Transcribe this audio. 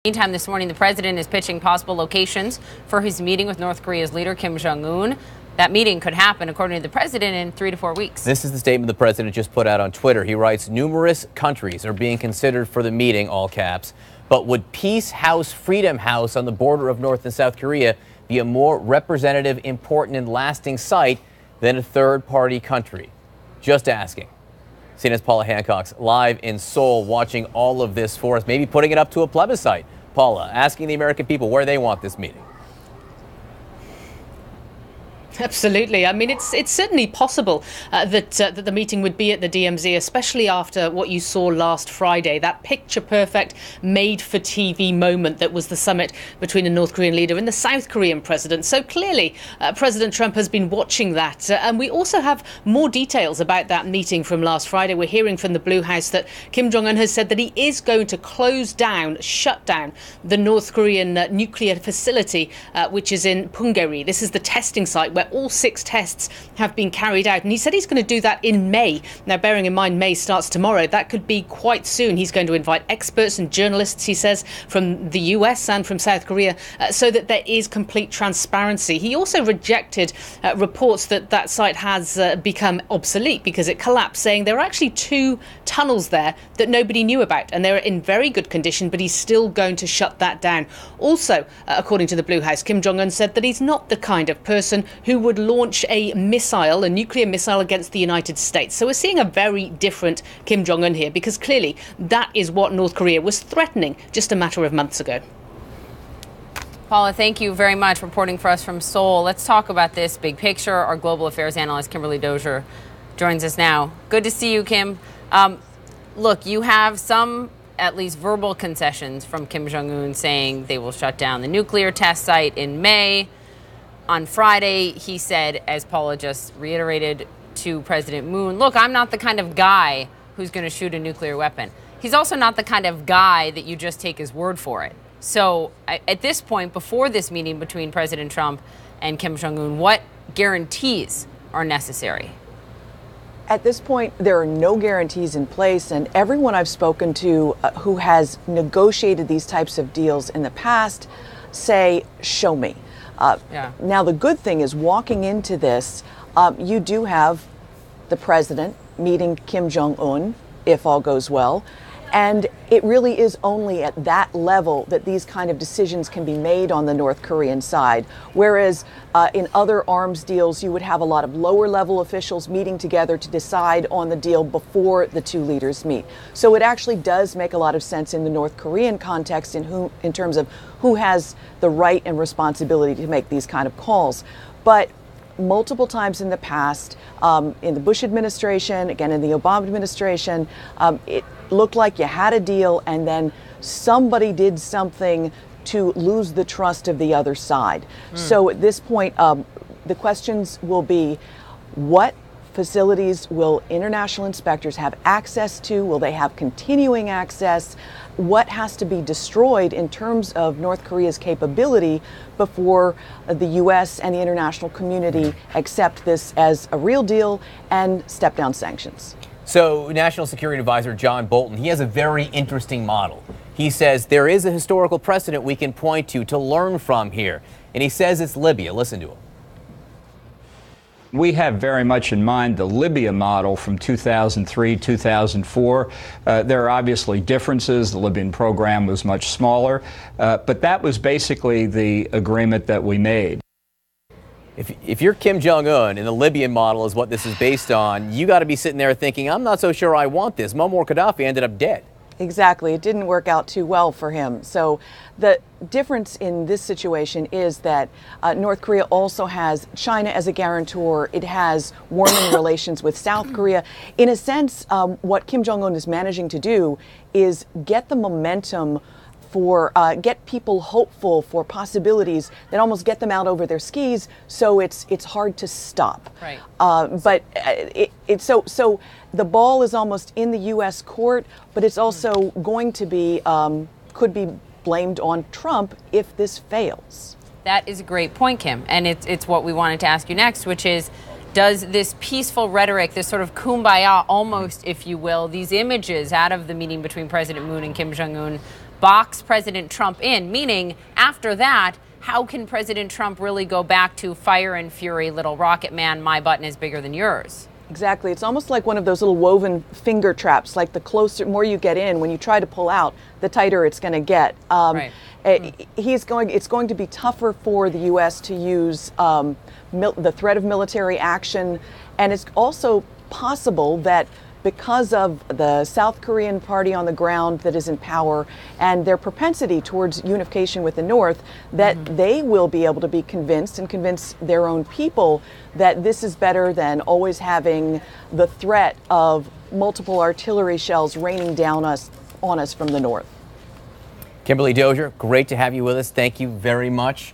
Meantime, this morning, the president is pitching possible locations for his meeting with North Korea's leader, Kim Jong-un. That meeting could happen, according to the president, in 3 to 4 weeks. This is the statement the president just put out on Twitter. He writes, numerous countries are being considered for the meeting, all caps. But would Peace House, Freedom House on the border of North and South Korea be a more representative, important, and lasting site than a third-party country? Just asking. CNN's Paula Hancock's live in Seoul watching all of this for us, maybe putting it up to a plebiscite. Paula, asking the American people where they want this meeting. Absolutely. I mean, it's certainly possible that the meeting would be at the DMZ, especially after what you saw last Friday, that picture-perfect, made-for-TV moment that was the summit between the North Korean leader and the South Korean president. So clearly, President Trump has been watching that. And we also have more details about that meeting from last Friday. We're hearing from the Blue House that Kim Jong-un has said that he is going to shut down the North Korean nuclear facility, which is in Punggye-ri. This is the testing site where all 6 tests have been carried out. And he said he's going to do that in May. Now, bearing in mind May starts tomorrow, that could be quite soon. He's going to invite experts and journalists, he says, from the US and from South Korea, so that there is complete transparency. He also rejected reports that that site has become obsolete because it collapsed, saying there are actually 2 tunnels there that nobody knew about, and they're in very good condition, but he's still going to shut that down. Also, according to the Blue House, Kim Jong-un said that he's not the kind of person who would launch a nuclear missile against the United States. So we're seeing a very different Kim Jong-un here, because clearly that is what North Korea was threatening just a matter of months ago. Paula, thank you very much for reporting for us from Seoul. Let's talk about this big picture. Our global affairs analyst, Kimberly Dozier, joins us now. Good to see you, Kim. Look, you have some at least verbal concessions from Kim Jong-un saying they will shut down the nuclear test site in May. On Friday, he said, as Paula just reiterated to President Moon, look, I'm not the kind of guy who's going to shoot a nuclear weapon. He's also not the kind of guy that you just take his word for it. So at this point, before this meeting between President Trump and Kim Jong-un, what guarantees are necessary? At this point, there are no guarantees in place, and everyone I've spoken to who has negotiated these types of deals in the past say, show me. Now, the good thing is, walking into this, you do have the president meeting Kim Jong-un, if all goes well. And it really is only at that level that these kind of decisions can be made on the North Korean side. Whereas in other arms deals, you would have a lot of lower level officials meeting together to decide on the deal before the 2 leaders meet. So it actually does make a lot of sense in the North Korean context in terms of who has the right and responsibility to make these kind of calls. But multiple times in the past, in the Bush administration, again in the Obama administration, it looked like you had a deal and then somebody did something to lose the trust of the other side. So at this point, the questions will be, what facilities will international inspectors have access to? Will they have continuing access? What has to be destroyed in terms of North Korea's capability before the U.S. and the international community accept this as a real deal and step down sanctions? So National Security Advisor John Bolton, he has a very interesting model. He says there is a historical precedent we can point to learn from here. And he says it's Libya. Listen to him. We have very much in mind the Libya model from 2003, 2004. There are obviously differences. The Libyan program was much smaller, but that was basically the agreement that we made. If you're Kim Jong-un and the Libyan model is what this is based on, you got to be sitting there thinking, I'm not so sure I want this. Muammar Gaddafi ended up dead. Exactly. It didn't work out too well for him. So the difference in this situation is that North Korea also has China as a guarantor. It has warming relations with South Korea. In a sense, what Kim Jong-un is managing to do is get the momentum for get people hopeful for possibilities that almost get them out over their skis, so it's hard to stop. Right. But so the ball is almost in the U.S. court, but it's also going to be could be blamed on Trump if this fails. That is a great point, Kim, and it's what we wanted to ask you next, which is, does this peaceful rhetoric, this sort of kumbaya almost, if you will, these images out of the meeting between President Moon and Kim Jong-un box President Trump in, meaning after that, how can President Trump really go back to fire and fury, little rocket man, my button is bigger than yours? Exactly. It's almost like one of those little woven finger traps, like the closer, more you get in, when you try to pull out, the tighter it's going to get. Right. It's going to be tougher for the U.S. to use the threat of military action. And it's also possible that because of the South Korean party on the ground that is in power and their propensity towards unification with the North, that they will be able to be convinced and convince their own people that this is better than always having the threat of multiple artillery shells raining down on us from the north. Kimberly Dozier, great to have you with us. Thank you very much.